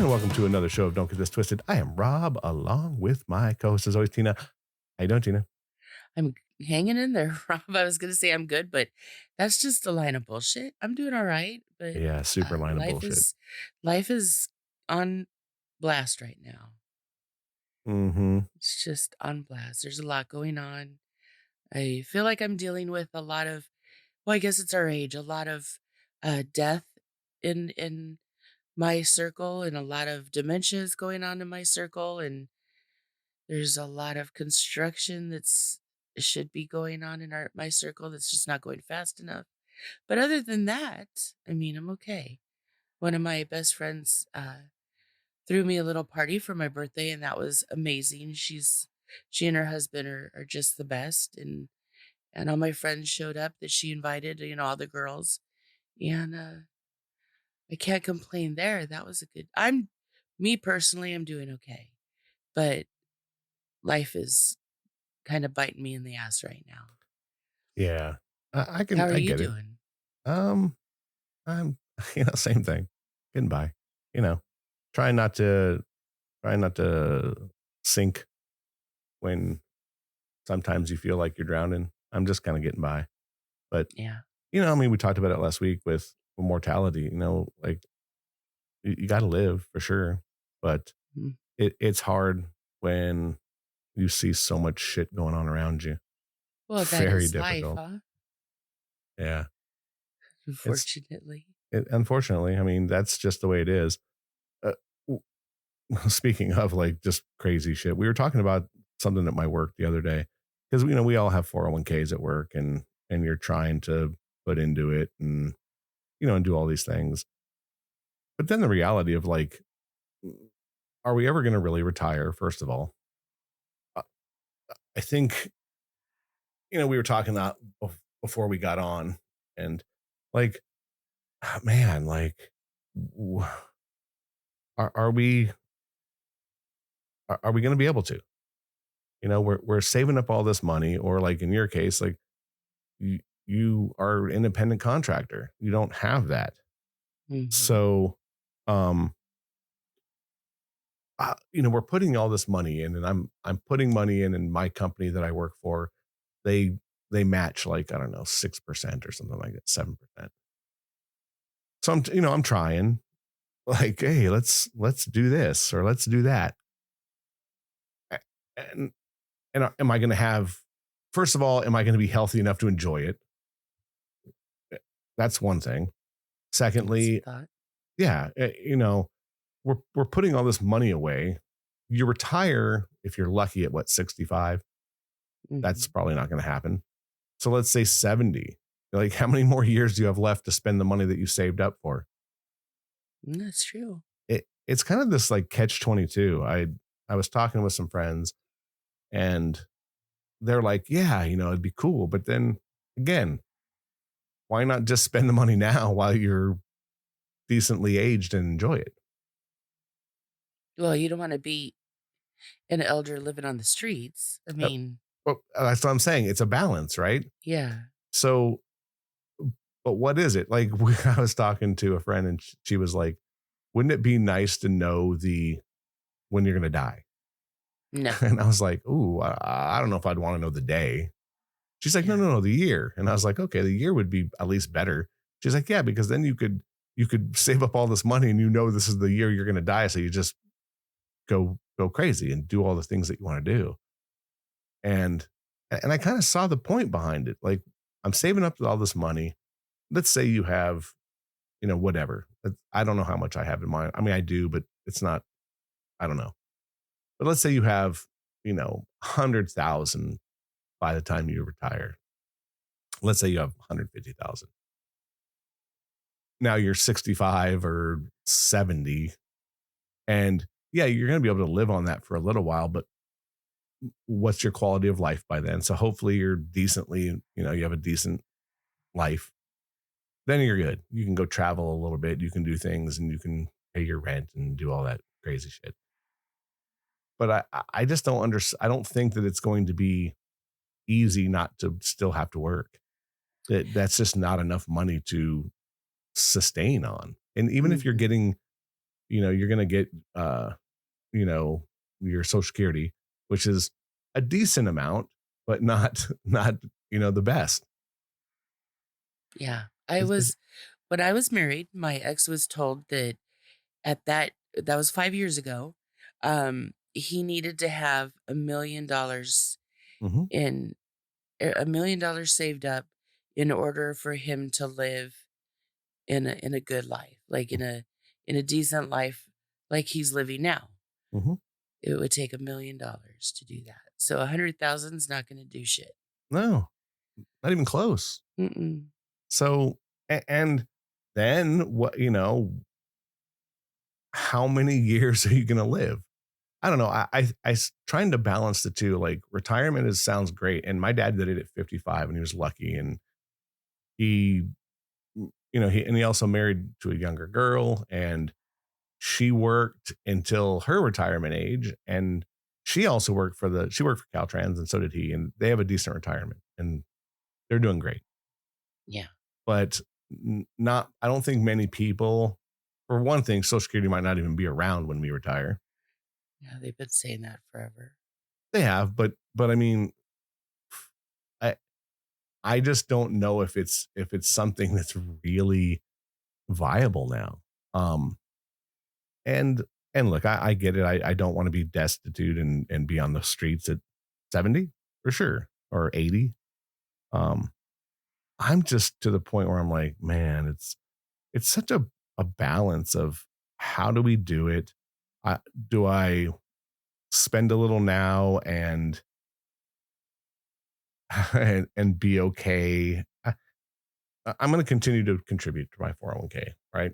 and welcome to another show of Don't Get This Twisted. I am Rob, along with my co-host, as always, Tina. How you doing, Tina? I'm hanging in there, Rob. I was gonna say I'm good, but that's just a line of bullshit. I'm doing all right, but Yeah, super line of life bullshit. is on blast right now. Mm-hmm. It's just on blast. There's a lot going on. I feel like I'm dealing with a lot of, well, I guess it's our age, a lot of death in my circle, and a lot of dementia is going on in my circle, and there's a lot of construction that's should be going on in my circle that's just not going fast enough. But other than that, I mean, I'm okay. One of my best friends threw me a little party for my birthday, and that was amazing. She and her husband are just the best, and all my friends showed up that she invited, all the girls, and I can't complain there. That was a good. I'm me personally, I'm doing okay, but life is kind of biting me in the ass right now. Yeah, How are I you get it. doing? Um, I'm, same thing. Getting by. You know, trying not to, trying not to sink when sometimes you feel like you're drowning. I'm just kind of getting by. But Yeah. I mean, we talked about it last week with mortality. Like you got to live for sure, but Mm. it's hard when you see so much shit going on around you. Well, that Very is life, difficult. huh? Yeah. It's Unfortunately. unfortunately, I mean, that's just the way it is. Uh, w- Speaking of like just crazy shit, we were talking about something at my work the other day because we all have 401ks at work and you're trying to put into it and and do all these things. But then the reality of like, are we ever going to really retire? First of all, Uh, I think we were talking that before we got on, and like, man, like, w- are we are we going to be able to? We're saving up all this money, or like in your case, like you are an independent contractor, you don't have that, Hmm. so um, we're putting all this money in, and I'm putting money in my company that I work for. They they match like I don't know 6% or something like that, 7%. So I'm trying like, hey, let's do this or let's do that. And am I going to have? First of all, am I going to be healthy enough to enjoy it? That's one thing. That's Secondly, a thought. yeah, we're putting all this money away. You retire if you're lucky at what 65. That's Hmm. probably not going to happen. So let's say 70. Like, how many more years do you have left to spend the money that you saved up for? That's true. It's kind of this like catch 22. I was talking with some friends and they're like, yeah, it'd be cool. But then again, why not just spend the money now while you're decently aged and enjoy it? Well, you don't want to be an elder living on the streets. I Uh, mean, well, that's what I'm saying. It's a balance, right? yeah. So, but what is it? Like, I was talking to a friend and she was like, wouldn't it be nice to know when you're going to die? No. And I was like, ooh, I don't know if I'd want to know the day. She's like, no, Yeah. no, no, the year. And I was like, okay, the year would be at least better. She's like, yeah, because then you could save up all this money and this is the year you're going to die. So you just go crazy and do all the things that you want to do. And I kind of saw the point behind it. Like, I'm saving up all this money. Let's say you have, whatever. I don't know how much I have in mind. I mean, I do, but it's not, I don't know. But let's say you have, 100,000 by the time you retire. Let's say you have 150,000. Now you're 65 or 70, and yeah, you're going to be able to live on that for a little while, but what's your quality of life by then? So hopefully you're decently, you have a decent life. Then you're good. You can go travel a little bit. You can do things and you can pay your rent and do all that crazy shit. But I just don't understand. I don't think that it's going to be easy not to still have to work. That's just not enough money to sustain on. And even if you're Hmm. getting you're going to get, you know, your social security, which is a decent amount, but not, not, the best. Yeah. It's When I was married, my ex was told that that was 5 years ago, he needed to have $1 million mhm, in $1 million saved up in order for him to live in a good life, like in a decent life like he's living now. mhm. It would take $1 million to do that. So 100,000 is not gonna do shit. No, not even close. Mm-mm. So, and then what, how many years are you going to live? I don't know. Trying to balance the two. Like retirement sounds great, and my dad did it at 55, and he was lucky, and he, he also married to a younger girl, and she worked until her retirement age, and she worked for Caltrans, and so did he, and they have a decent retirement, and they're doing great. Yeah. But not, I don't think many people, for one thing, Social Security might not even be around when we retire. Yeah, they've been saying that forever. They have, but I mean, I I just don't know if it's something that's really viable now. Um, and and look, I get it. I don't want to be destitute and be on the streets at 70 for sure, or 80. Um, I'm just to the point where I'm like, man, it's such a balance of how do we do it? Do I spend a little now and be okay? I'm going to continue to contribute to my 401k, right?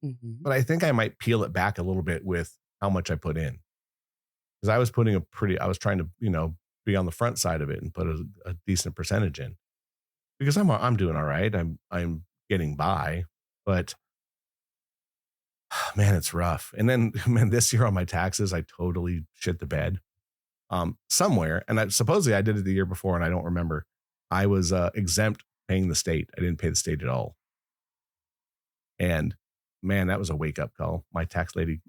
Mhm. But I think I might peel it back a little bit with how much I put in, because I was trying to, be on the front side of it and put a decent percentage in, because I'm doing all right. I'm getting by, but man, it's rough. And then, man, this year on my taxes, I totally shit the bed. Somewhere, and supposedly I did it the year before, and I don't remember. I was exempt paying the state. I didn't pay the state at all, and man, that was a wake up call. My tax lady,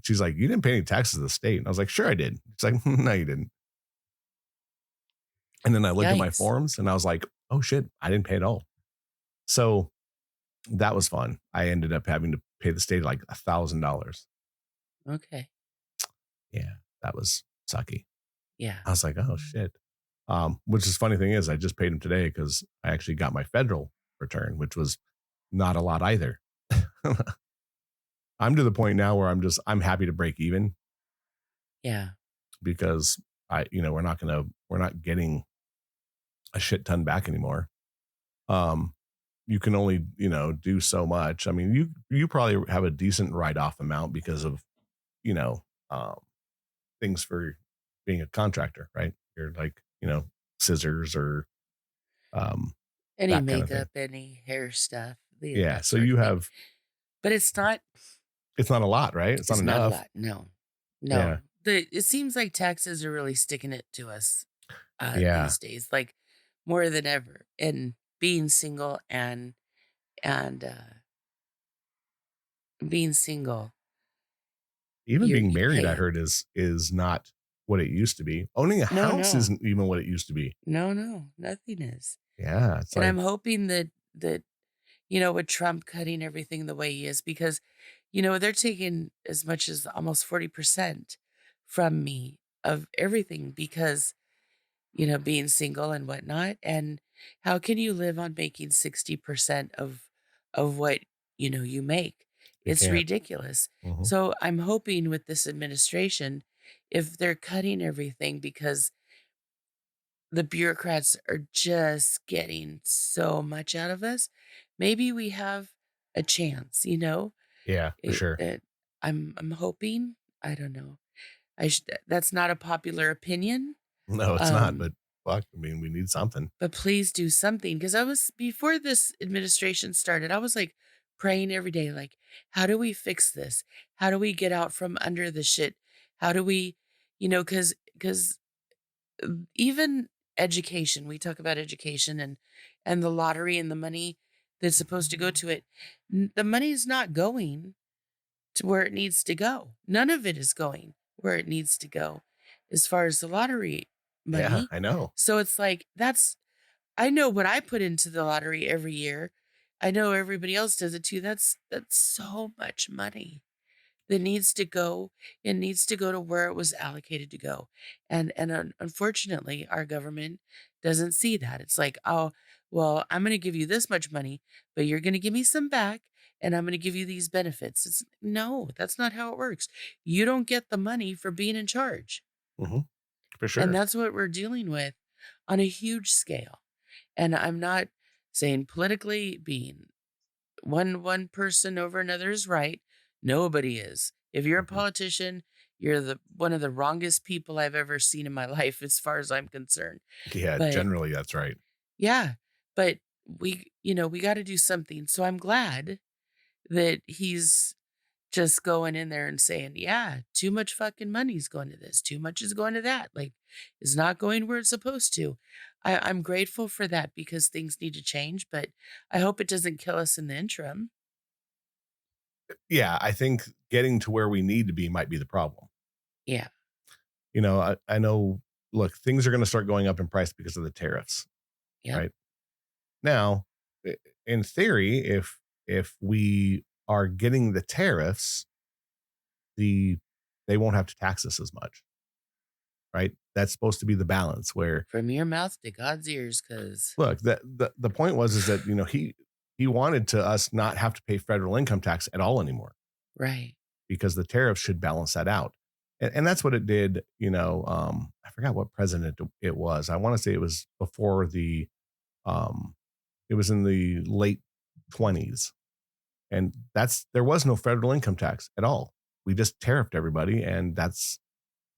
she's like, "You didn't pay any taxes to the state," and I was like, "Sure, I did." She's like, "No, you didn't." And then I looked at my Yikes. forms, and I was like, "Oh shit, I didn't pay at all." So that was fun. I ended up having to pay the state like $1,000. Okay. Yeah, that was sucky. Yeah. I was like, "Oh shit." Which is funny thing is, I just paid him today because I actually got my federal return, which was not a lot either. I'm to the point now where I'm happy to break even, Yeah. because we're not getting a shit ton back anymore. Um, you can only, do so much. I mean, you probably have a decent write off amount because of, you know, um, things for being a contractor, right? You're like, scissors or um, Any that kind of thing. makeup, any hair stuff, Yeah. that So sort you of thing. have, But it's not a lot, right? It's not it's not a enough. lot. No. Yeah. No. It seems like taxes are really sticking it to us Yeah. these days, like more than ever. And being single and being single, Even being you married, I can't. heard is not what it used to be. Owning a No, house no. isn't even what it used to be. No, no. Nothing is. Yeah. It's And I'm like, hoping that with Trump cutting everything the way he is, because they're taking as much as almost 40% from me of everything because being single and whatnot. And how can you live on making 60% of what, you make? you It's can't. ridiculous. Mhm. So I'm hoping with this administration, if they're cutting everything because the bureaucrats are just getting so much out of us, maybe we have a chance. Yeah, for It, sure. it, I'm hoping. I don't know. That's not a popular opinion. No, it's not, Um, but fuck, I mean, we need something. but please do something, because I was before this administration started, I was like praying every day, like, how do we fix this? How do we get out from under the shit? How do we, because even education, we talk about education and the lottery and the money that's supposed to go to it. The money's not going to where it needs to go. None of it is going where it needs to go as far as the lottery Yeah, money. I know. So it's like, I know what I put into the lottery every year. I know everybody else does it too. That's so much money that needs to go. It needs to go to where it was allocated to go. And unfortunately, our government doesn't see that. It's like, oh, well, I'm going to give you this much money, but you're going to give me some back, and I'm going to give you these benefits. No, that's not how it works. You don't get the money for being in charge. Hmm. For And sure. that's what we're dealing with on a huge scale. And I'm not saying politically being one person over another is right. Nobody is. If you're a Hmm. politician, you're the one of the wrongest people I've ever seen in my life as far as I'm concerned. Yeah, But generally that's right. yeah, but we got to do something. So I'm glad that he's just going in there and saying, yeah, too much fucking money's going to this, too much is going to that. Like, it's not going where it's supposed to. I'm grateful for that because things need to change, but I hope it doesn't kill us in the interim. Yeah, I think getting to where we need to be might be the problem. Yeah. I know, look, things are going to start going up in price because of the tariffs, Yep. right? Now, in theory, if we are getting the tariffs, the they won't have to tax us as much, right? That's supposed to be the balance where, From your mouth to God's ears, because, look, the point was is that, he wanted to us not have to pay federal income tax at all anymore right. because the tariffs should balance that out. And that's what it did. I forgot what president it was. I want to say it was before um, it was in the late 20s. And there was no federal income tax at all. We just tariffed everybody, and that's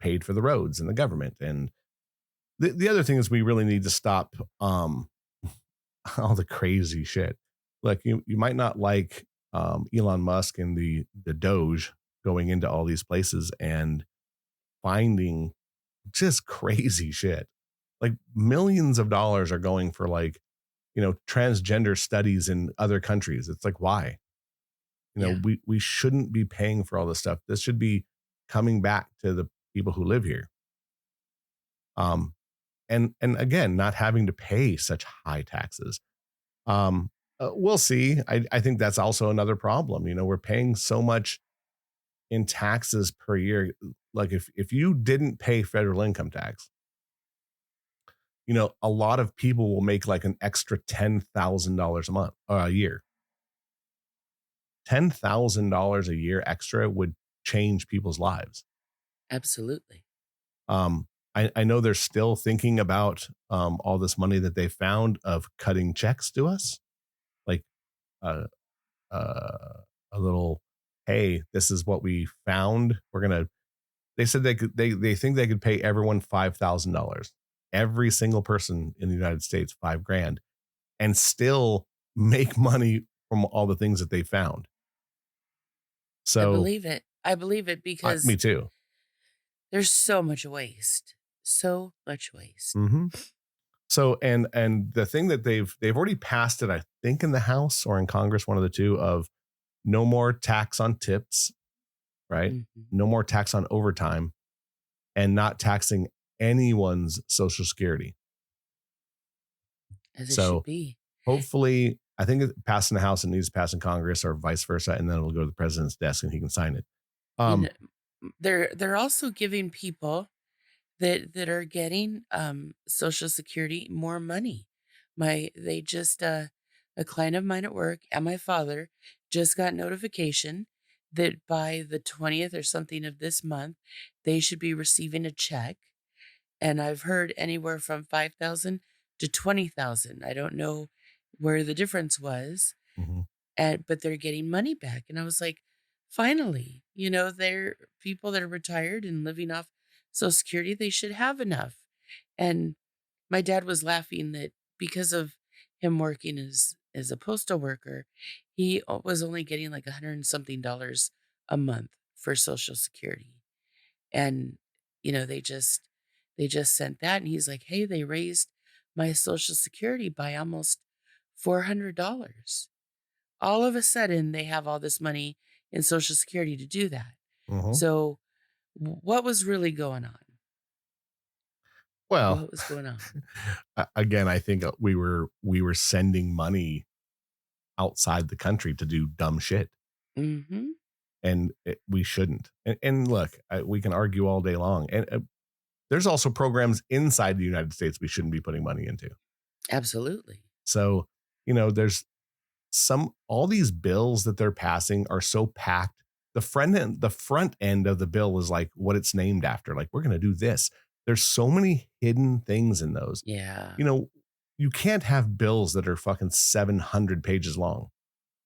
paid for the roads and the government. And the other thing is we really need to stop all the crazy shit. Like you might not like Elon Musk and the Doge going into all these places and finding just crazy shit. Like millions of dollars are going for transgender studies in other countries. It's like, why? Yeah. We shouldn't be paying for all this stuff. This should be coming back to the people who live here. Um, and again, not having to pay such high taxes. We'll see. I think that's also another problem. We're paying so much in taxes per year. Like if you didn't pay federal income tax, a lot of people will make like an extra $10,000 a month or a year. $10,000 a year extra would change people's lives. Absolutely. Um, I know they're still thinking about all this money that they found of cutting checks to us, like uh, a little, hey, this is what we found. They said they think they could pay everyone $5,000, every single person in the United States, 5 grand, and still make money from all the things that they found. I So believe it. I believe it me because too. there's so much waste. So much waste. Hmm. So and the thing that they've already passed it, I think in the House or in Congress, one of the two, of no more tax on tips, right? Mhm. No more tax on overtime, and not taxing anyone's Social Security. As it should So be. hopefully, I think it passed in the House and needs to pass in Congress or vice versa, and then it'll go to the president's desk and he can sign it. You know, Um, they're also giving people that are getting Social Security more money. They just a client of mine at work and my father just got notification that by the 20th or something of this month, they should be receiving a check. And I've heard anywhere from 5,000 to 20,000. I don't know where the difference was, mhm. but they're getting money back. And I was like, finally, they're people that are retired and living off Social Security, they should have enough. And my dad was laughing that because of him working as a postal worker, he was only getting like 100 and something dollars a month for Social Security. And, they just sent that. And he's like, hey, they raised my Social Security by almost $400. All of a sudden, they have all this money in Social Security to do that. Mhm. So, what was really going on? Well, What was going on? again, I think we were sending money outside the country to do dumb shit, Mhm. and we shouldn't. And look, we can argue all day long, and there's also programs inside the United States we shouldn't be putting money into. Absolutely. So, there's some all these bills that they're passing are so packed. The front end of the bill is like what it's named after. Like, we're going to do this. There's so many hidden things in those. Yeah. You know, you can't have bills that are fucking 700 pages long.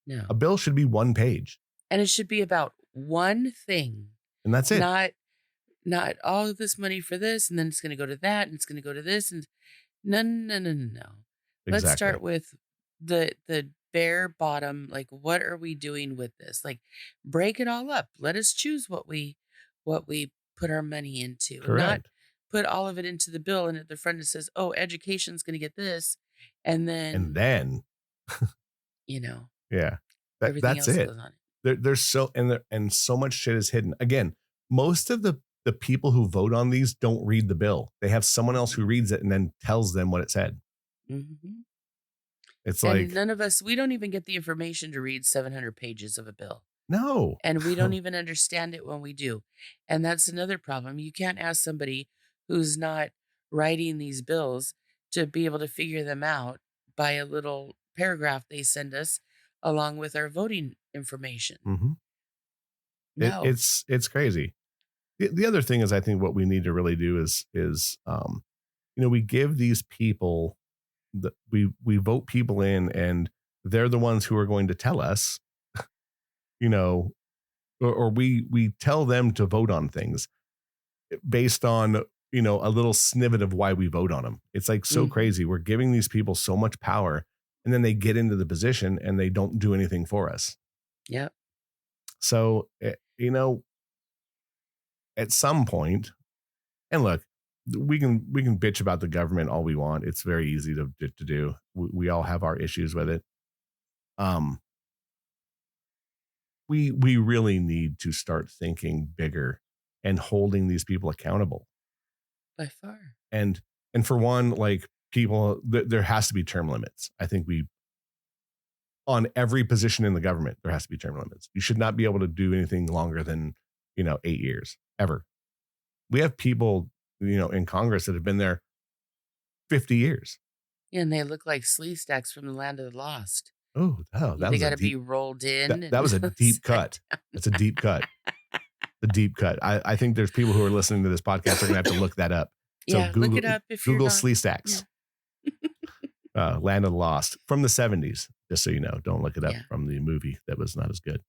A No. bill should be one page, And it should be about one thing, and that's it. not all of this money for this, and then it's gonna go to that, and it's gonna go to this, and no, no, no, no, no. Let's start Exactly. with the bare bottom, like, what are we doing with this? Like, break it all up. Let us choose what we put our money into, and not Correct. put all of it into the bill, and at the front it says, "Oh, education's gonna get this," and And then, then, you know, yeah, that everything that's else it. goes on it. There's and so much shit is hidden. Again, most of the people who vote on these don't read the bill. They have someone else who Mhm. reads it and then tells them what it said. Mhm. It's And like, none of us, we don't even get the information to read 700 pages of a bill. no. And we don't even understand it when we do. And that's another problem. You can't ask somebody who's not writing these bills to be able to figure them out by a little paragraph they send us along with our voting information. Mhm. No. It's crazy. The other thing is, I think what we need to really do is we give these people we vote people in, and they're the ones who are going to tell us, you know, or we tell them to vote on things based on a little snippet of why we vote on them. It's like so Mhm. crazy. We're giving these people so much power, and then they get into the position and they don't do anything for us. Yep. So at some point, and look, we can bitch about the government all we want. It's very easy to do. We all have our issues with it. Um, we really need to start thinking bigger and holding these people accountable. By far. And for one, like, people, there has to be term limits. I think we on every position in the government there has to be term limits. You should not be able to do anything longer than 8 years ever. We have people in Congress that have been there 50 years. Yeah, and they look like sleeve stacks from the land of the lost. Oh, that They was a got to be deep rolled in that was and a deep set cut. down. That's a deep cut. The deep cut. I think there's people who are listening to this podcast are gonna have to look that up. So Yeah, look Google it up if you're Google not. Slee Yeah. Stacks, Land of the Lost from the 70s. Just so you know, don't look it up Yeah. from the movie that was not as good.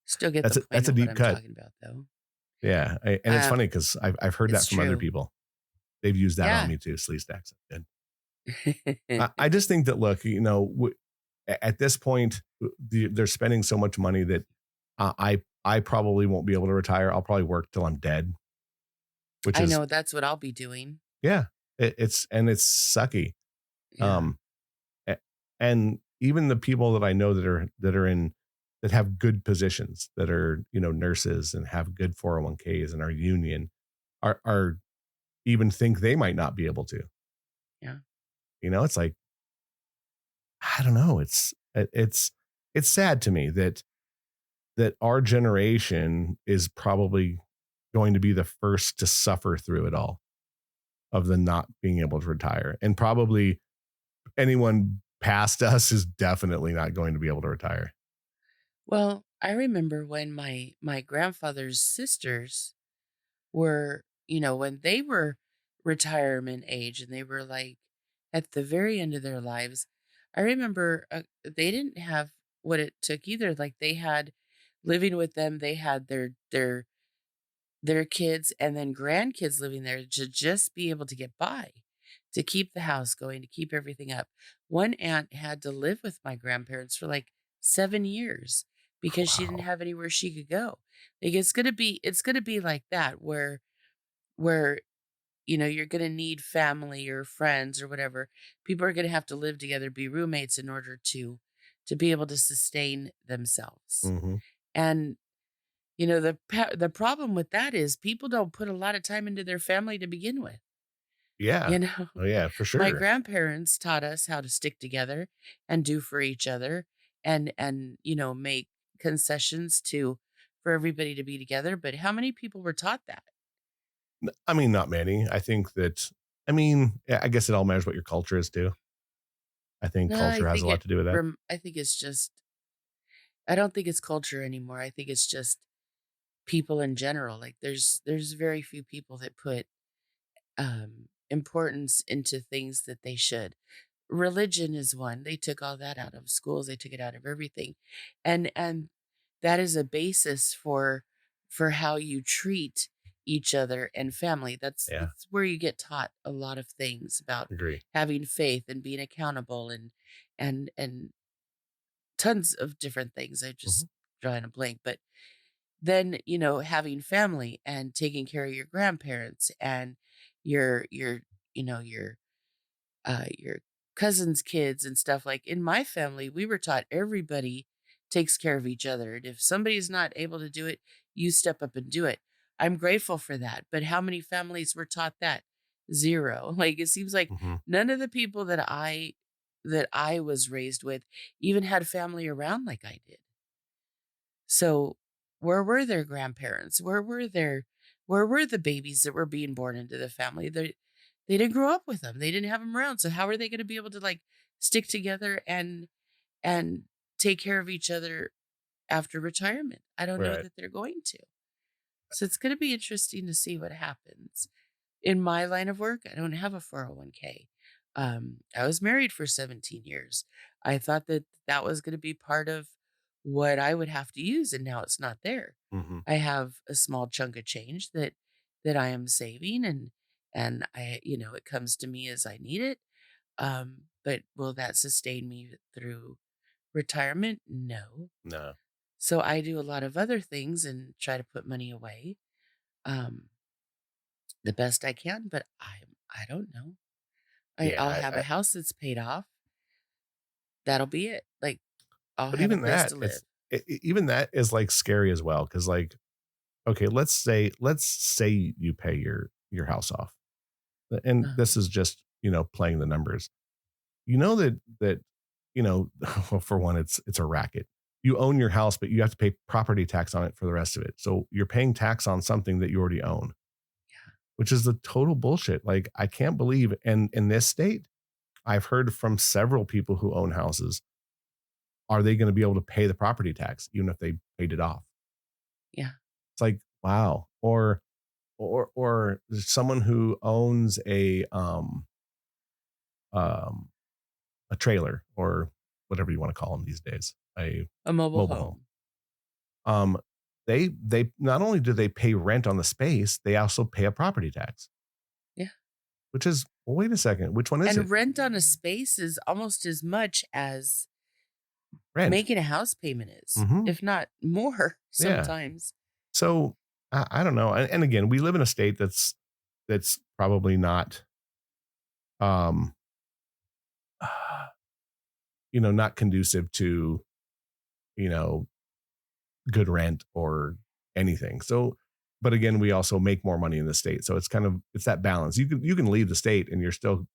Still get the That's point a of what deep I'm cut. talking about, though. Yeah, and it's Um, funny because I've heard it's that from other true. people. They've used that on Yeah. me too. Slee Stacks. Good. I just think that, look, at this point, they're spending so much money that I probably won't be able to retire. I'll probably work till I'm dead, which I is, know that's what I'll be doing. yeah, it's sucky. Yeah. Um, a- and even the people that I know that have good positions, that are nurses and have good 401ks and are union, are even think they might not be able to. Yeah. It's like, I don't know. It's sad to me that our generation is probably going to be the first to suffer through it all, of the not being able to retire. And probably anyone past us is definitely not going to be able to retire. Well, I remember when my grandfather's sisters were, when they were retirement age and they were like at the very end of their lives, I remember they didn't have what it took either. Like they had living with them, they had their kids and then grandkids living there to just be able to get by, to keep the house going, to keep everything up. One aunt had to live with my grandparents for like 7 years because she didn't Wow. have anywhere she could go. Like it's going to be like that where you're going to need family or friends or whatever. People are going to have to live together, be roommates in order to be able to sustain themselves. Hmm. And, the problem with that is people don't put a lot of time into their family to begin with, Yeah. you know? Oh, yeah, for My sure. grandparents taught us how to stick together and do for each other and make concessions to for everybody to be together, but how many people were taught that? I mean, not many. I think that I mean, I guess it all matters what your culture is too. I think No, culture has a lot to do with that. I think it's just I don't think it's culture anymore. I think it's just people in general. Like there's very few people that put importance into things that they should. Religion is one. They took all that out of schools. They took it out of everything. And that is a basis for how you treat each other and family. That's Yeah, that's where you get taught a lot of things about agree. having faith and being accountable and tons of different things. I Mhm. just drawing a blank, but then having family and taking care of your grandparents and your your cousins' kids and stuff. Like in my family, we were taught everybody takes care of each other. And if somebody's not able to do it, you step up and do it. I'm grateful for that. But how many families were taught that? Zero. Like it seems like Mhm. none of the people that I was raised with even had family around like I did. So, where were their grandparents? Where were the babies that were being born into the family? They didn't grow up with them. They didn't have them around. So how are they going to be able to like stick together and take care of each other after retirement? I don't know Right. that they're going to. So it's going to be interesting to see what happens. In my line of work, I don't have a 401k. I was married for 17 years. I thought that that was going to be part of what I would have to use, and now it's not there. Mhm. I have a small chunk of change that I am saving, and it comes to me as I need it. But will that sustain me through retirement? No. No. So I do a lot of other things and try to put money away. Um, the best I can, but I don't know. I'll Yeah, have a house that's paid off. That'll be it. Like, I'll but have a even place that, to live. it's even that is, like, scary as well. Because like, okay, let's say you pay your house off, and Uh-huh. this is just, playing the numbers. You know that, well, for one, it's a racket. You own your house, but you have to pay property tax on it for the rest of it. So you're paying tax on something that you already own, Yeah. which is the total bullshit. Like, I can't believe, and in this state, I've heard from several people who own houses, are they going to be able to pay the property tax even if they paid it off? Yeah. It's like, wow. Or there's someone who owns um a trailer, or whatever you want to call them these days, a A mobile mobile home. home. Um, they not only do they pay rent on the space, they also pay a property tax, Yeah. which is, well, wait a second, which one is it? And rent on a space is almost as much as Rent. making a house payment is, Hmm. if not more Yeah. sometimes. So I don't know. And again, we live in a state that's probably not, um, not conducive to, you know, good rent or anything. So, but again, we also make more money in the state. So it's kind of, it's that balance. You can leave the state and you're still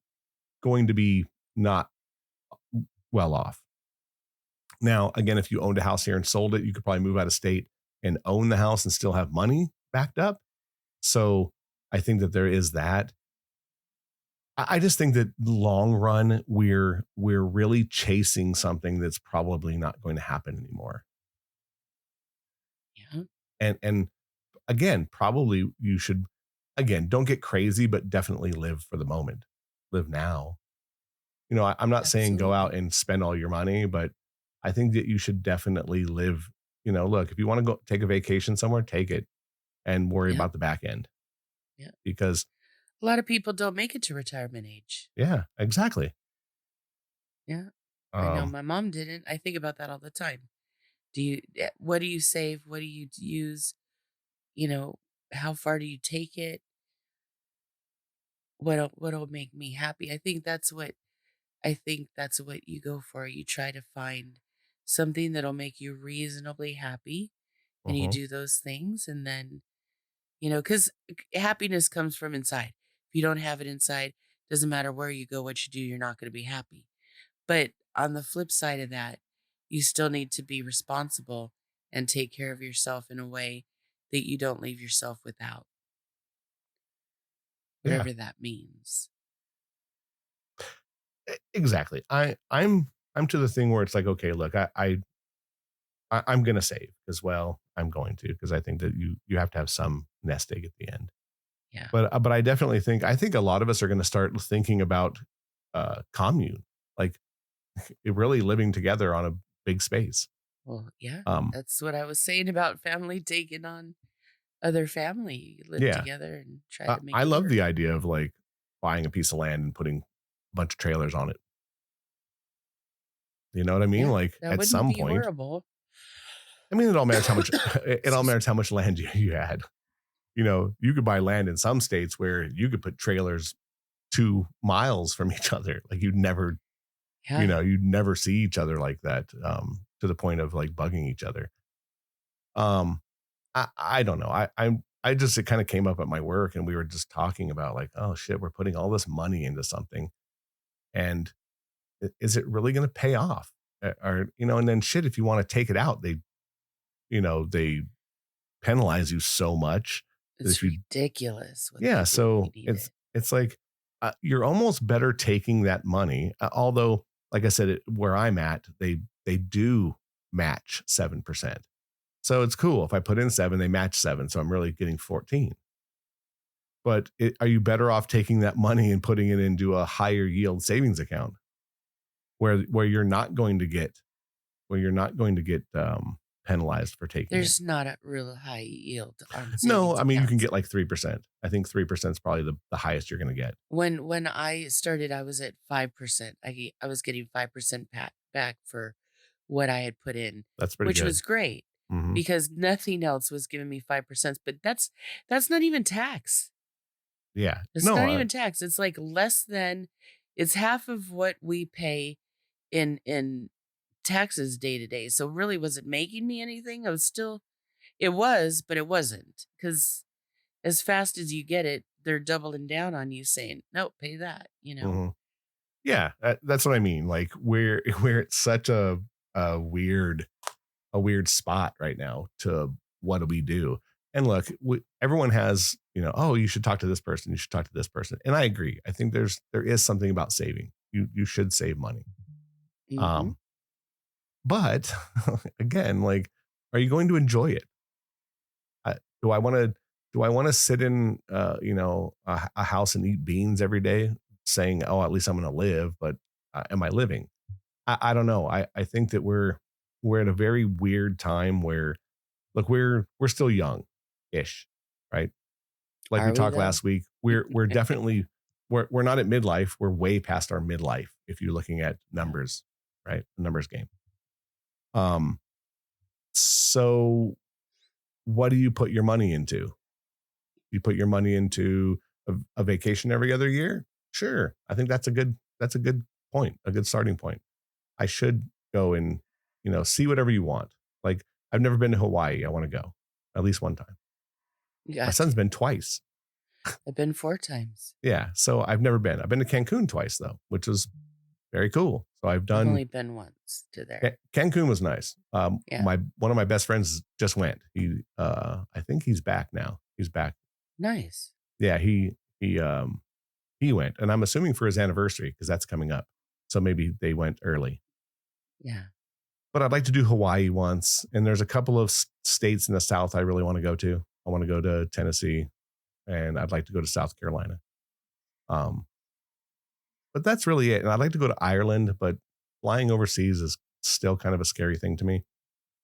going to be not well off. Now, again, if you owned a house here and sold it, you could probably move out of state and own the house and still have money backed up. So I think that there is that. I just think that long run, we're really chasing something that's probably not going to happen anymore. Yeah. And again, probably you should, again, don't get crazy, but definitely live for the moment. Live now. I'm not saying go out Absolutely. and spend all your money, but I think that you should definitely live. Look, if you want to go take a vacation somewhere, take it and worry Yeah. about the back end, Yeah. because A lot of people don't make it to retirement age. yeah, exactly. Yeah. I know Um, my mom didn't. I think about that all the time. What do you save? What do you use? You know, how far do you take it? What'll make me happy? I think that's what you go for. You try to find something that'll make you reasonably happy and you Mhm. do those things, and then, because happiness comes from inside. If you don't have it inside, doesn't matter where you go, what you do, you're not going to be happy. But on the flip side of that, you still need to be responsible and take care of yourself in a way that you don't leave yourself without, Yeah, whatever that means. exactly. I'm to the thing where it's like, okay, look, I'm gonna save as well. I'm going to because I think that you have to have some nest egg at the end. Yeah. But I definitely think a lot of us are going to start thinking about commune, like really living together on a big space. Well, yeah, Um, that's what I was saying about family taking on other family. You live yeah, together and try to make I it love work. the idea of like buying a piece of land and putting a bunch of trailers on it. You know what I mean? Yeah, Like that at wouldn't some be point, horrible. I mean, it all matters how much it all Excuse matters how much land you had. You know, you could buy land in some states where you could put trailers 2 miles from each other. Like Yeah. you'd never see each other like that, to the point of like bugging each other. Um, I don't know. I just it kind of came up at my work and we were just talking about like, oh shit, we're putting all this money into something. And is it really going to pay off? Or, and then shit, if you want to take it out, they penalize you so much that It's if you, ridiculous what yeah, they do when you so need it. it's like you're almost better taking that money. Although, like I said, where I'm at, they do match 7%. So it's cool. If I put in 7, they match 7. So I'm really getting 14. But are you better off taking that money and putting it into a higher yield savings account where you're not going to get penalized for taking it? There's not a real high yield on No, savings I mean you can accounts. get like 3%. I think 3% is probably the highest you're going to get. When I started, I was at 5%. I was getting 5% back for what I had put in, That's pretty which good. was great Hmm. because nothing else was giving me 5%. But that's not even tax. Yeah. It's No. not even tax. It's like less than it's half of what we pay in taxes day to day. So really, was it making me anything? It was, but it wasn't because as fast as you get it, they're doubling down on you saying, "Nope, pay that," you know? Hmm. Yeah, that's what I mean. Like we're at such a weird a weird spot right now to what do we do? And look, everyone has, oh, you should talk to this person, you should talk to this person. And I agree. I think there is something about saving. You should save money. Mhm. Um, but again, like, are you going to enjoy it? I, do I want to do I want to sit in a house and eat beans every day saying, oh, at least I'm going to live, but am I living? I don't know. I think that we're at a very weird time where look, we're still young ish, right? Like we Are we talked though? last week, we're definitely we're not at midlife. We're way past our midlife if you're looking at Yeah. numbers, right? The numbers game. Um, so what do you put your money into? You put your money into a vacation every other year? Sure. I think that's a good point, a good starting point. I should go and, see whatever you want. Like I've never been to Hawaii. I want to go at least one time. My son's Gotcha. been twice. I've been 4 times. Yeah. So I've never been. I've been to Cancun twice though, which was very cool. So I've I've done only been once to there. Cancun was nice. Yeah. My one of my best friends just went. I think he's back now. He's back. Nice. Yeah. He went, and I'm assuming for his anniversary because that's coming up. So maybe they went early. Yeah. But I'd like to do Hawaii once, and there's a couple of states in the South I really want to go to. I want to go to Tennessee, and I'd like to go to South Carolina. Um, but that's really it. And I'd like to go to Ireland, but flying overseas is still kind of a scary thing to me.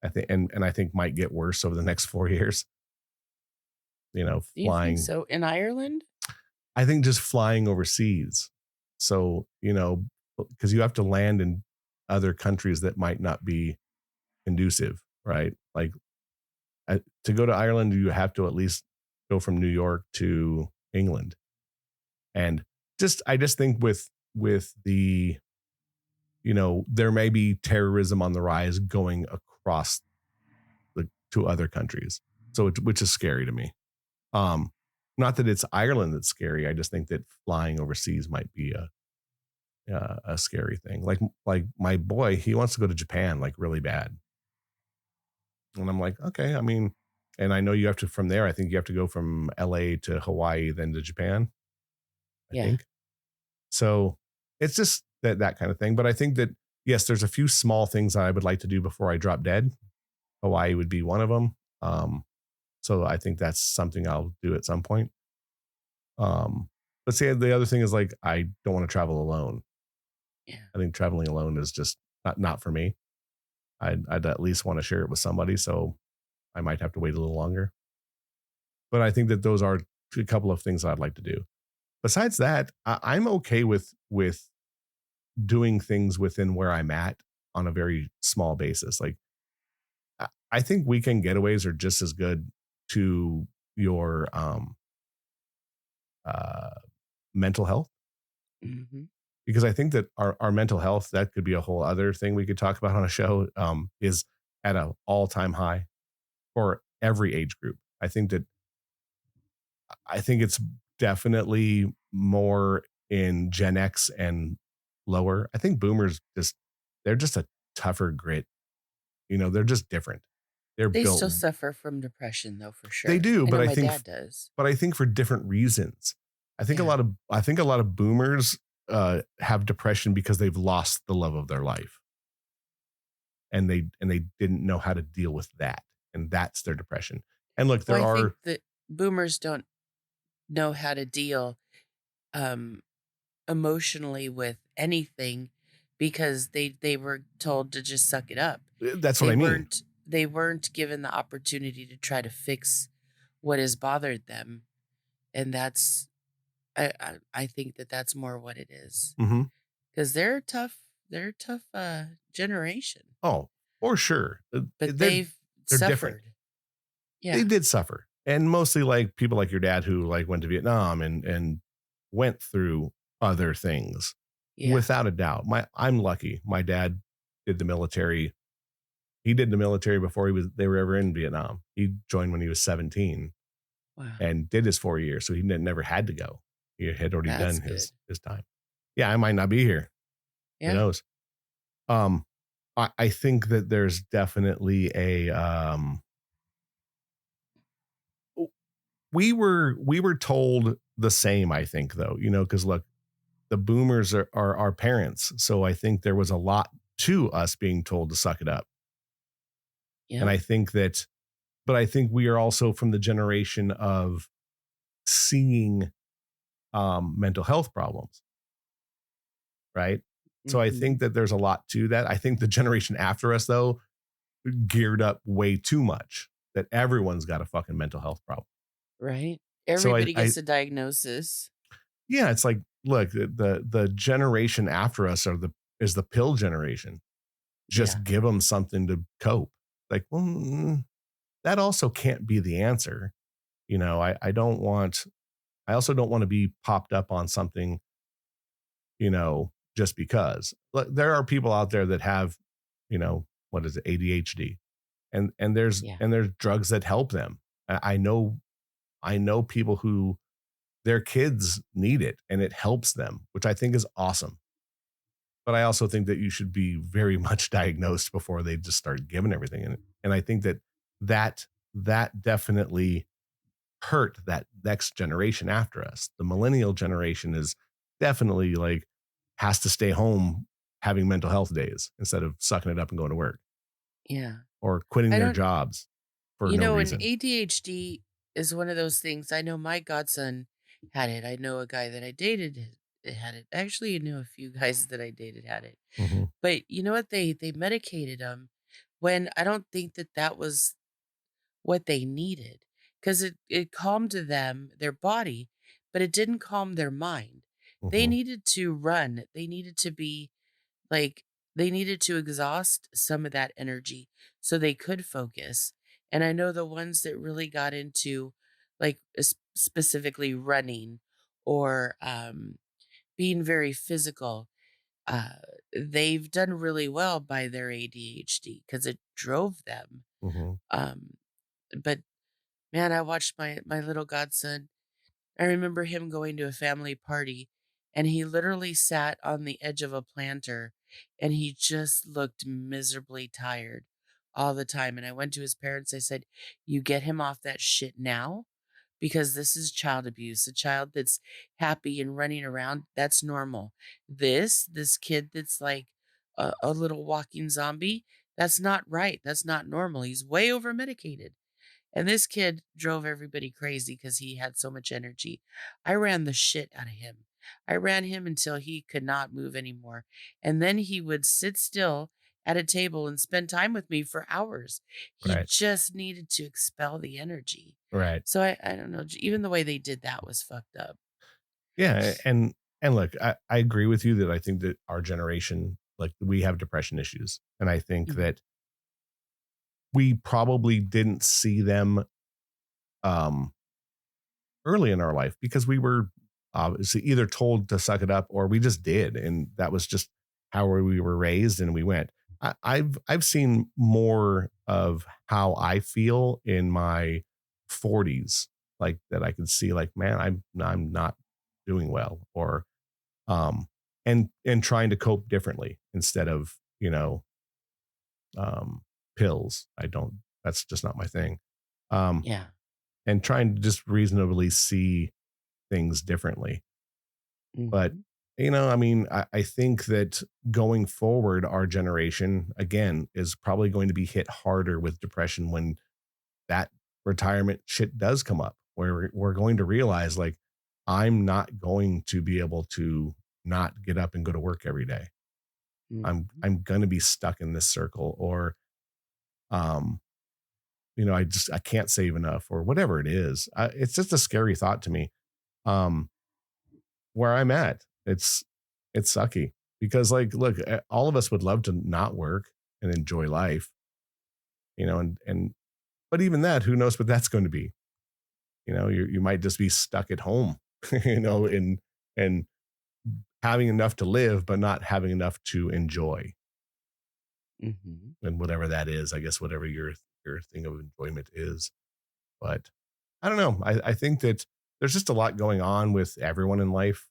I think, and I think might get worse over the next 4 years. Do you think Flying. so? In Ireland? I think just flying overseas. So because you have to land in other countries that might not be conducive, right? Like to go to Ireland, you have to at least go from New York to England. And I just think with the, there may be terrorism on the rise going across to other countries. So which is scary to me. Um, Not that it's Ireland that's scary. I just think that flying overseas might be a scary thing. Like my boy, he wants to go to Japan like really bad, and I'm like, okay. I mean, and I know you have to from there. I think you have to go from L.A. to Hawaii, then to Japan. I Yeah. think so. It's just that kind of thing. But I think that yes, there's a few small things that I would like to do before I drop dead. Hawaii would be one of them. So I think that's something I'll do at some point. But see, the other thing is like I don't want to travel alone. Yeah. I think traveling alone is just not for me. I'd at least want to share it with somebody, so I might have to wait a little longer. But I think that those are a couple of things I'd like to do. Besides that, I'm okay with doing things within where I'm at on a very small basis. Like I think weekend getaways are just as good to your uh, mental health, Mhm. because I think that our mental health, that could be a whole other thing we could talk about on a show, is at an all time high for every age group. I think it's definitely more in Gen X and lower. I think boomers they're just a tougher grit. They're just different. They're They built. still suffer from depression though, for They sure. do, I know my dad does. but I think for different reasons. Yeah. I think a lot of boomers have depression because they've lost the love of their life, and they didn't know how to deal with that, and that's their depression. And look, Well, there I think are that boomers don't know how to deal, um, emotionally with anything because they were told to just suck it up. that's what I mean. They weren't given the opportunity to try to fix what has bothered them, and that's I think that that's more what it is. Hmm. 'Cause they're a tough, generation, Oh, for sure. but they've They're different. suffered. They Yeah, did suffer, and mostly like people like your dad who like went to Vietnam and went through other things, yeah, without a doubt. I'm lucky. My dad did the military. He did the military before they were ever in Vietnam. He joined when he was 17 wow, and did his 4 years, so he never had to go. He had already that's done good. his time. Yeah, I might not be here. Who Yeah, knows? Um, I think that there's definitely a we were told the same, I think, though, because look, the boomers are our parents. So I think there was a lot to us being told to suck it up. And yep, I think that, but I think we are also from the generation of seeing mental health problems, right? So I mhm, think that there's a lot to that. I think the generation after us, though, geared up way too much that everyone's got a fucking mental health problem. right? So Everybody gets a diagnosis. yeah, it's like, look, the generation after us is the pill generation. Yeah, Just give them something to cope. Like, well, that also can't be the answer. I don't want. I also don't want to be popped up on something. Just because. Look, there are people out there that have, what is it, ADHD, yeah, and there's drugs that help them. I know people who their kids need it and it helps them, which I think is awesome. But I also think that you should be very much diagnosed before they just start giving everything. And I think that definitely hurt that next generation after us. The millennial generation is definitely like has to stay home having mental health days instead of sucking it up and going to work yeah. or quitting I their don't jobs for no and reason. ADHD is one of those things. I know my godson had it. I know a guy that I dated had it. Actually, I knew a few guys that I dated had it. Hmm. But you know what? They medicated him when I don't think that that was what they needed, because it calmed them, their body, but it didn't calm their mind. They Hmm. needed to run. They needed to be like they needed to exhaust some of that energy so they could focus. And I know the ones that really got into like specifically running or being very physical, uh, they've done really well by their ADHD because it drove them. Mhm. Um, but man, I watched my little godson. I remember him going to a family party, and he literally sat on the edge of a planter, and he just looked miserably tired all the time. And I went to his parents. I said, "You get him off that shit now, because this is child abuse. A child that's happy and running around, that's normal. This kid that's like a little walking zombie, that's not right. That's not normal. He's way over medicated." And this kid drove everybody crazy because he had so much energy. I ran the shit out of him. I ran him until he could not move anymore. And then he would sit still at a table and spend time with me for hours. He Right. just needed to expel the energy. Right. So I don't know. Even the way they did that was fucked up. Yeah, and look, I agree with you that I think that our generation, like, we have depression issues, and I think Mhm. that we probably didn't see them, um, early in our life because we were obviously either told to suck it up or we just did, and that was just how we were raised, and we went. I've seen more of how I feel in my 40s, like that I could see, like, man, I'm not doing well, or and trying to cope differently instead of, um pills. I don't That's just not my thing. Um Yeah. and trying to just reasonably see things differently. But, Hmm. I mean, I think that going forward, our generation, again, is probably going to be hit harder with depression when that retirement shit does come up, where we're going to realize, like, I'm not going to be able to not get up and go to work every day. Hmm. I'm going to be stuck in this circle, or, um, I can't save enough, or whatever it is. It's just a scary thought to me. Um, where I'm at. It's sucky because, like, look, all of us would love to not work and enjoy life, and but even that, who knows what that's going to be? You might just be stuck at home, and having enough to live, but not having enough to enjoy, Hmm. and whatever that is, I guess, whatever your thing of enjoyment is. But I don't know. I think that there's just a lot going on with everyone in life.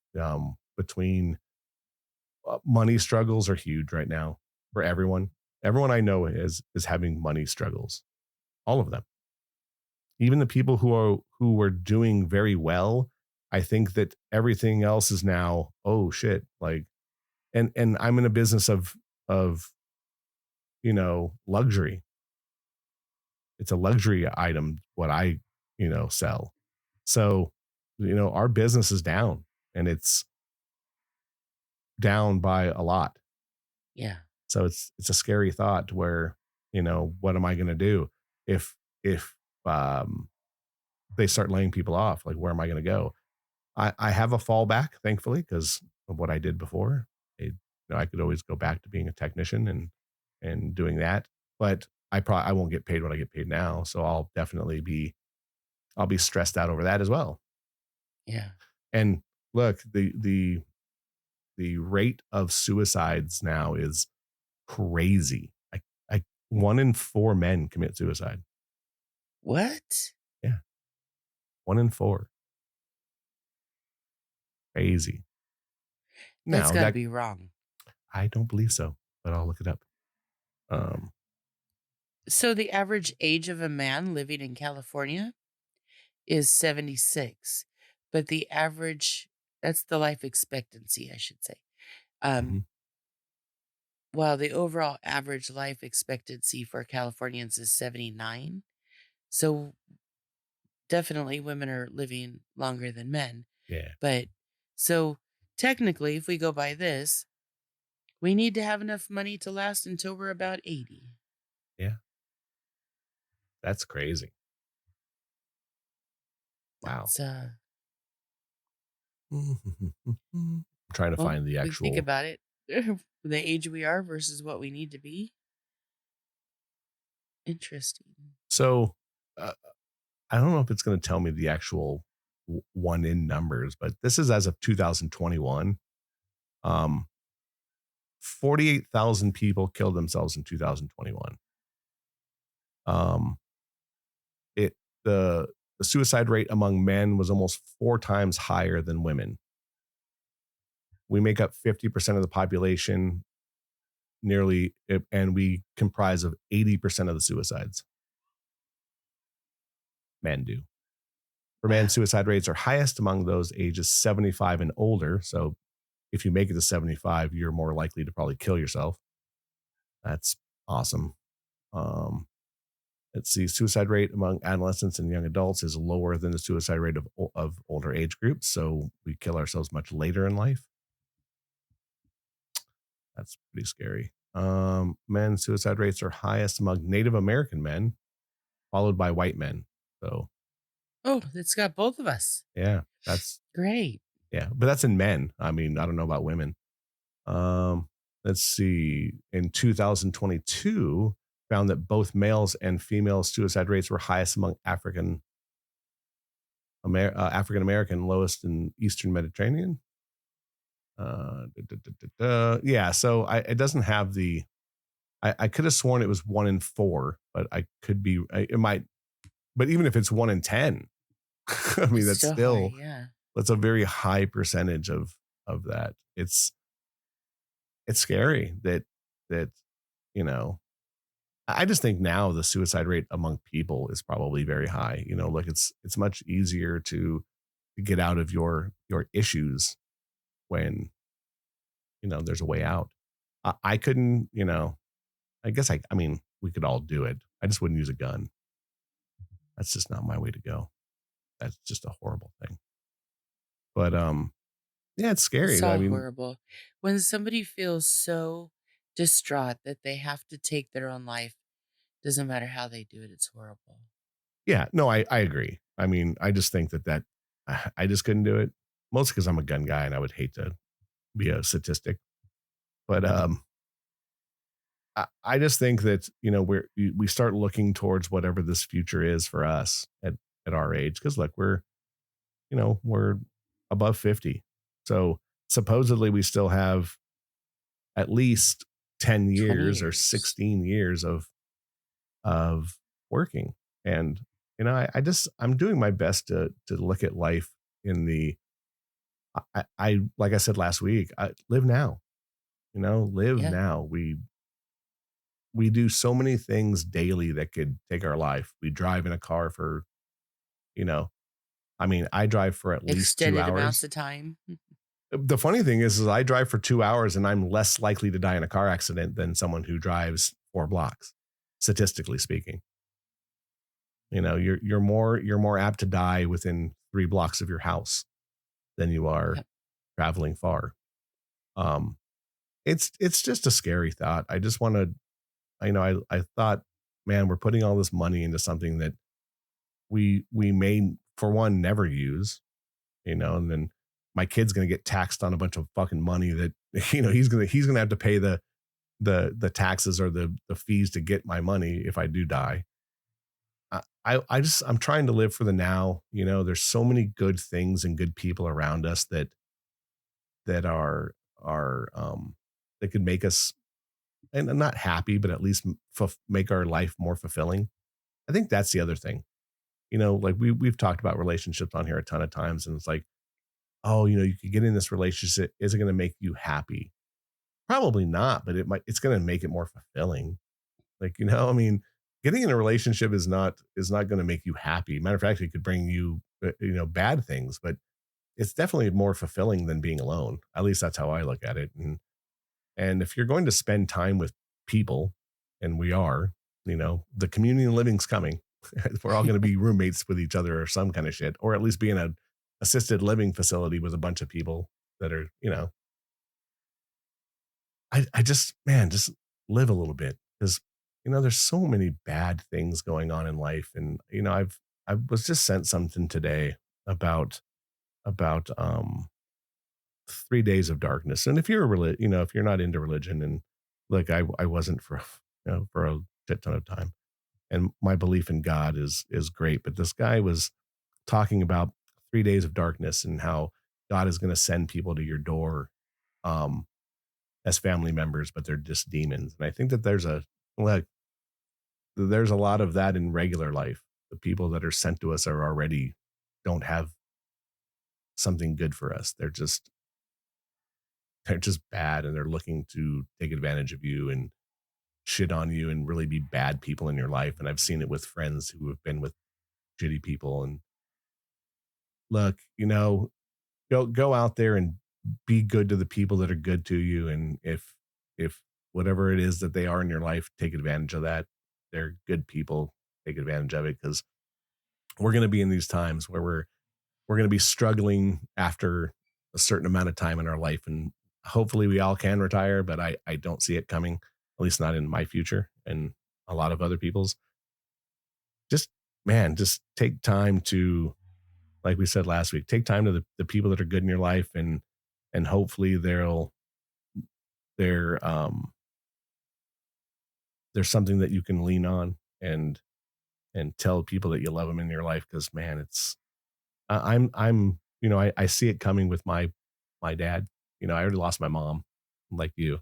Between money struggles are huge right now for everyone. Everyone I know is having money struggles. All of them. Even the people who are doing very well, I think that everything else is now, oh shit, like, and I'm in a business of luxury. It's a luxury item what I, sell. So, our business is down, and it's down by a lot. Yeah. So it's a scary thought where, what am I going to do if um, they start laying people off? Like, where am I going to go? I have a fallback, thankfully, because of what I did before. I could always go back to being a technician and doing that, but I won't get paid what I get paid now, so I'll be stressed out over that as well. Yeah. And look, the rate of suicides now is crazy. I 1 in 4 men commit suicide. What? Yeah, 1 in 4. Crazy. That's Now got to that be wrong. I don't believe so, but I'll look it up. Um, So the average age of a man living in California is 76, but the average, that's the life expectancy, I should say. Um, mhm, while the overall average life expectancy for Californians is 79. So definitely women are living longer than men. yeah, But so technically, if we go by this, we need to have enough money to last until we're about 80. yeah, that's crazy. Wow. That's I'm trying to well, find the we think actual. about it. The age we are versus what we need to be. Interesting. So, uh, I don't know if it's going to tell me the actual one in numbers, but this is as of 2021. Um, 48,000 people killed themselves in 2021. Um, it the the suicide rate among men was almost 4 times higher than women. We make up 50% of the population, and we comprise of 80% of the suicides. Men do. For men, Wow. suicide rates are highest among those ages 75 and older. So if you make it to 75, you're more likely to probably kill yourself. That's awesome. Um, let's see, suicide rate among adolescents and young adults is lower than the suicide rate of older age groups. So we kill ourselves much later in life. That's pretty scary. Men suicide rates are highest among Native American men, followed by white men. So Oh, it's got both of us. yeah, that's Great. yeah, but that's in men. I mean, I don't know about women. Um, let's see. In 2022, found that both males and female suicide rates were highest among African American, lowest in Eastern Mediterranean. Yeah, so it doesn't have the. I could have sworn it was 1 in 4, but I could be. It might, but even if it's 1 in 10, I mean It's still high, yeah. that's a very high percentage of that. It's scary that you know I just think now the suicide rate among people is probably very high. Look, it's much easier to get out of your issues when there's a way out. I couldn't, I guess I mean we could all do it. I just wouldn't use a gun. That's just not my way to go. That's just a horrible thing. But yeah, it's It's scary. I all mean, horrible. When somebody feels so distraught that they have to take their own life, doesn't matter how they do it, it's horrible. yeah, no, I agree. I mean, I just think that I just couldn't do it. Mostly because I'm a gun guy and I would hate to be a statistic. But I just think that we start looking towards whatever this future is for us at our age. Because look, we're above 50, so supposedly we still have at least 10 20 years or years. 16 years of working. And I'm doing my best to look at life in the I like I said last week, live now. Live Yeah. now. We do so many things daily that could take our life. We drive in a car for, you know, I mean, I drive for at least two Extended amounts hours. of time. The funny thing is I drive for 2 hours and I'm less likely to die in a car accident than someone who drives 4 blocks, statistically speaking. You're more apt to die within 3 blocks of your house than you are Yep. traveling far. Um, it's just a scary thought. I just want to, I thought, man, we're putting all this money into something that we may, for one, never use, and then my kid's going to get taxed on a bunch of fucking money that he's gonna have to pay the taxes or the fees to get my money if I do die. I'm trying to live for the now. There's so many good things and good people around us that are that could make us, and I'm not happy, but at least make our life more fulfilling. I think that's the other thing. Like we've talked about relationships on here a ton of times, and it's like, oh, you could get in this relationship. Is it going to make you happy? Probably not, but it's going to make it more fulfilling. Like, I mean, getting in a relationship is not going to make you happy. Matter of fact, it could bring you, bad things, but it's definitely more fulfilling than being alone. At least that's how I look at it. And if you're going to spend time with people, and we are, the community living's coming. We're all going to be roommates with each other or some kind of shit, or at least be in a assisted living facility with a bunch of people that are, I just, man, just live a little bit because, there's so many bad things going on in life. And, I was just sent something today about, about 3 days of darkness. And if you're if you're not into religion, and like I wasn't for for a shit ton of time, and my belief in God is great. But this guy was talking about 3 days of darkness and how God is going to send people to your door, um, as family members, but they're just demons. And I think that there's a like there's a lot of that in regular life. The people that are sent to us are already don't have something good for us. They're just bad, and they're looking to take advantage of you and shit on you and really be bad people in your life. And I've seen it with friends who have been with shitty people. And look, go out there and be good to the people that are good to you. And if whatever it is that they are in your life, take advantage of that. They're good people. Take advantage of it, because we're going to be in these times where we're going to be struggling after a certain amount of time in our life. And hopefully we all can retire, but I don't see it coming, at least not in my future and a lot of other people's. Just, man, just take time to, like we said last week, take time to the people that are good in your life, and hopefully they're, there's something that you can lean on, and tell people that you love them in your life. Cause man, I'm, I see it coming with my dad. I already lost my mom, like you.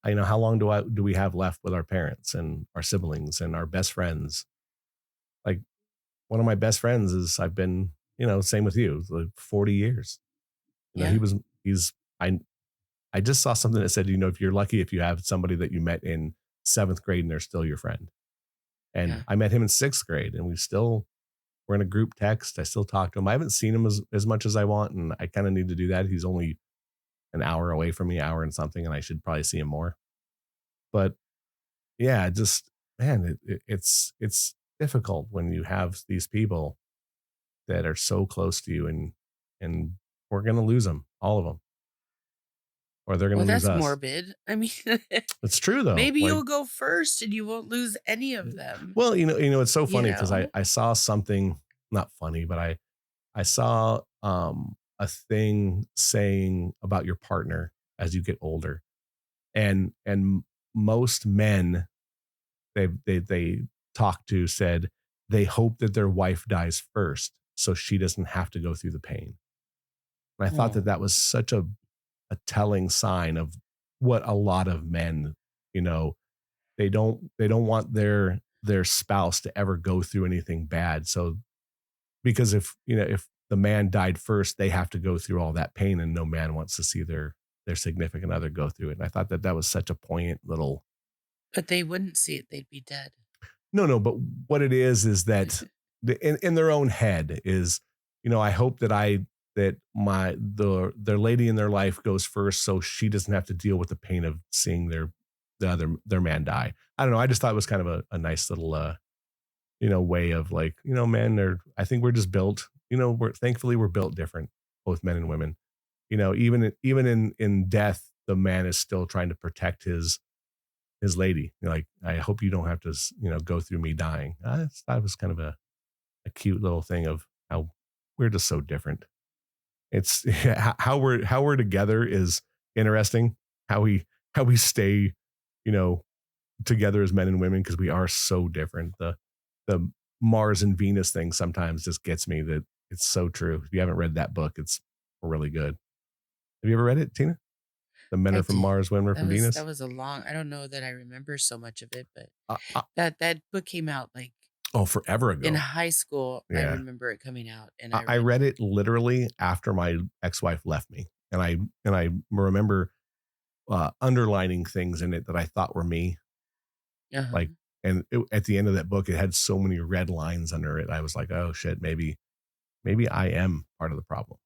How long do we have left with our parents and our siblings and our best friends? Like, one of my best friends is I've been, same with you, like 40 years. You know, he Yeah. was he's I just saw something that said, if you're lucky if you have somebody that you met in seventh grade and they're still your friend. And Yeah. I met him in sixth grade, and we're in a group text. I still talk to him. I haven't seen him as much as I want, and I kind of need to do that. He's only an hour away from me, hour and something, and I should probably see him more. But yeah, just, man, it's difficult when you have these people that are so close to you, and we're gonna lose them, all of them, or they're gonna Well, lose that's us. morbid. I mean, It's true though. maybe Like, you'll go first and you won't lose any of them, well, it's so you funny because I know? I saw something, not funny, but I saw a thing saying about your partner as you get older, and most men they talked to said they hope that their wife dies first so she doesn't have to go through the pain. And I thought that Oh, that was such a telling sign of what a lot of men, you know, they don't want their spouse to ever go through anything bad. So, because if the man died first, they have to go through all that pain, and no man wants to see their significant other go through it. And I thought that that was such a poignant little. but they wouldn't see it, they'd be dead. No, no, but what it is that in their own head is, I hope that their lady in their life goes first, so she doesn't have to deal with the pain of seeing their man die. I don't know. I just thought it was kind of a nice little way of, like, men are. I think we're just built. We're built different, both men and women. Even in death, the man is still trying to protect his lady. Like, I hope you don't have to, go through me dying. That was kind of a cute little thing of how we're just so different. It's how we're together is interesting. How we stay, you know, together as men and women, because we are so different. The Mars and Venus thing sometimes just gets me, that it's so true. If you haven't read that book, it's really good. Have you ever read it, Tina? The men I are from did. Mars, women are from That Venus. was a long I don't know that I remember so much of it, but Uh, uh, that book came out, like, oh, forever in ago. high school. I Yeah. remember it coming out, and I I read read it. it literally after my ex-wife left me, and I remember underlining things in it that I thought were me. Like, Uh-huh. and at the end of that book, it had so many red lines under it. I was like, oh shit, maybe I am part of the problem.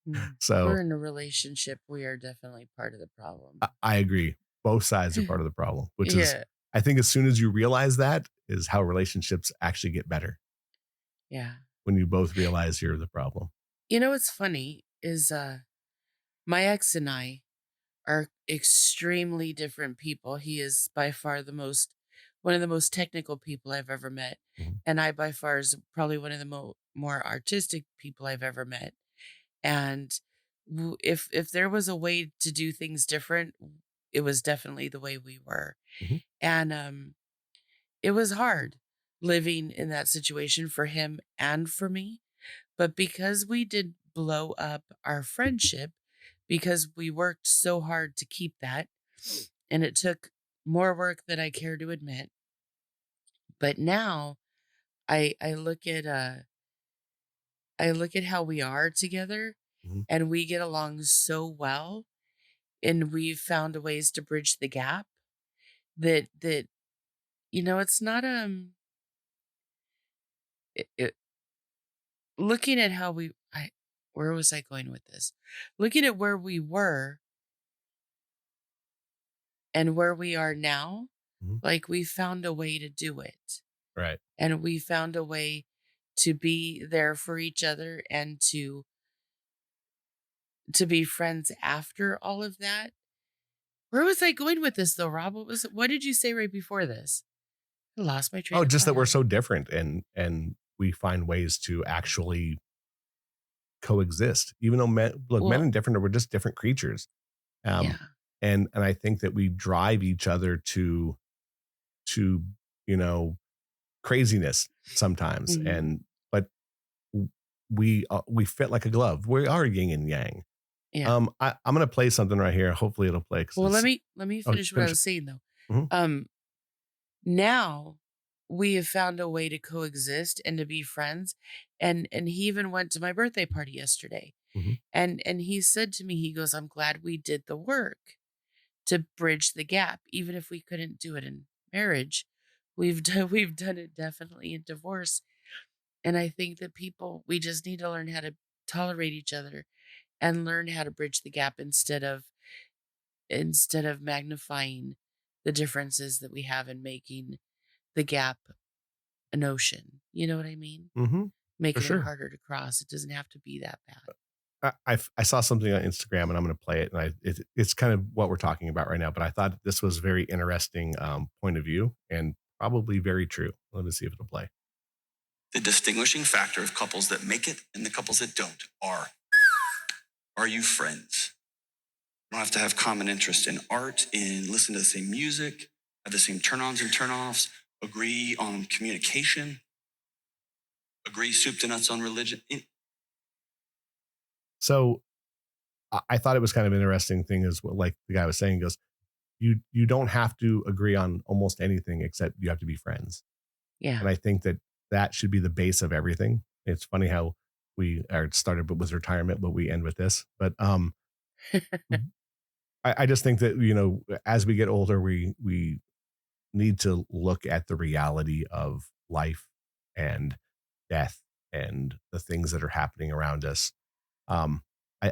Mm. So We're in a relationship, we are definitely part of the problem. I agree. Both sides are part of the problem, which is, Yeah, I think, as soon as you realize that, is how relationships actually get better, yeah. when you both realize you're the problem. You know what's funny is, my ex and I are extremely different people. He is by far the most one of the most technical people I've ever met, Mhm. and I by far is probably one of the more artistic people I've ever met. And if there was a way to do things different, it was definitely the way we were. Mhm. And it was hard living in that situation for him and for me. But because we did blow up our friendship, because we worked so hard to keep that, and it took more work than I care to admit. But now I look at I look at how we are together Mhm. and we get along so well and we've found ways to bridge the gap that it's not it, looking at how I where was I going with this? Looking at where we were and where we are now, Mhm. like we found a way to do it. Right. And we found a way to be there for each other and to be friends after all of that. Where was I going with this though, Rob? What did you say right before this? I lost my train Oh, of just that we're thought. so different, and we find ways to actually coexist. Even though men Well, and different, we're just different creatures. Um, yeah. and I think that we drive each other to you know craziness sometimes, Mhm. and but we fit like a glove. We are yin and yang. Yeah. I'm gonna play something right here. Hopefully, it'll play because Well, let it's. me Oh, finish what I finish it. was saying though. Mhm, Um Now we have found a way to coexist and to be friends. And he even went to my birthday party yesterday. mhm. And he said to me, he goes, "I'm glad we did the work to bridge the gap. Even if we couldn't do it in marriage, we've done it definitely in divorce." And I think that people we just need to learn how to tolerate each other and learn how to bridge the gap instead of magnifying the differences that we have and making the gap an ocean. You know what I mean? Mhm. For Making it sure. harder to cross. It doesn't have to be that bad. I saw something on Instagram, and I'm gonna play it, and it's kind of what we're talking about right now, but I thought this was very interesting, point of view and probably very true. Let me see if it'll play. The distinguishing factor of couples that make it and the couples that don't are you friends? You don't have to have common interest in art, in listen to the same music, have the same turn-ons and turn-offs, agree on communication, agree soup to nuts on religion. So, I thought it was kind of interesting thing is what like the guy was saying, goes, "You don't have to agree on almost anything except you have to be friends." Yeah. And I think that that should be the base of everything. It's funny how we are started with retirement, but we end with this. But I just think that as we get older, we need to look at the reality of life and death and the things that are happening around us. Um,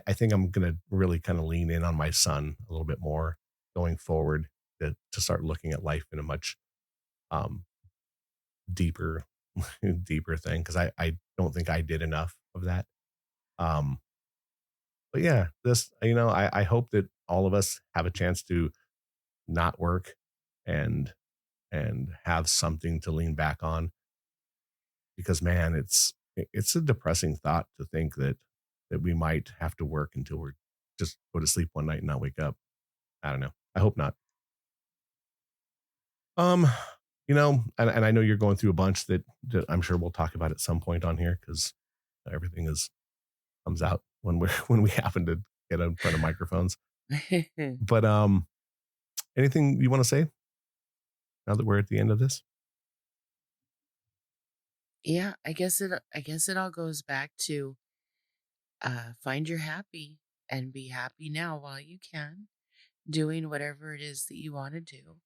I think I'm going to really kind of lean in on my son a little bit more going forward to start looking at life in a much um, deeper, deeper thing because I don't think I did enough of that. Um, but yeah, this I hope that all of us have a chance to not work and have something to lean back on because man, it's a depressing thought to think that we might have to work until we're just go to sleep one night and not wake up. I don't know. I hope not. Um, and I know you're going through a bunch that I'm sure we'll talk about at some point on here because everything is comes out when we when we happen to get in front of microphones. But anything you want to say now that we're at the end of this? Yeah, I guess it all goes back to find your happy and be happy now while you can, doing whatever it is that you want to do.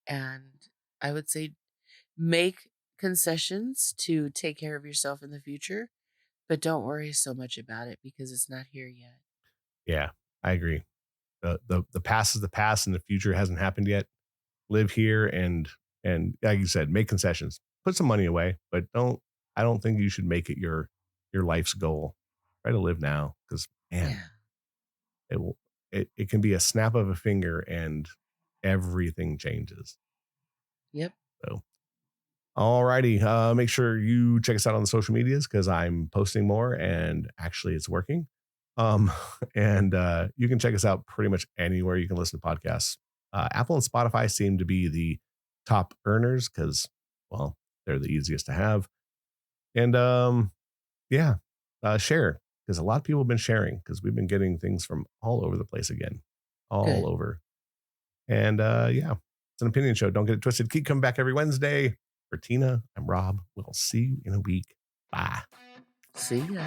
And I would say make concessions to take care of yourself in the future, but don't worry so much about it because it's not here yet. Yeah, I agree. The past is the past, and the future hasn't happened yet. Live here and like you said, make concessions. Put some money away, but don't. I don't think you should make it your life's goal. Try to live now because man, Yeah. it will. It can be a snap of a finger and everything changes. Yep. So all righty. Make sure you check us out on the social medias because I'm posting more and actually it's working. Um, and you can check us out pretty much anywhere you can listen to podcasts. Apple and Spotify seem to be the top earners because, well, they're the easiest to have. And yeah, share because a lot of people have been sharing because we've been getting things from all over the place again, all Good. over. And yeah, It's an opinion show. Don't get it twisted. Keep coming back every Wednesday. For Tina, I'm Rob. We'll see you in a week. Bye. See ya.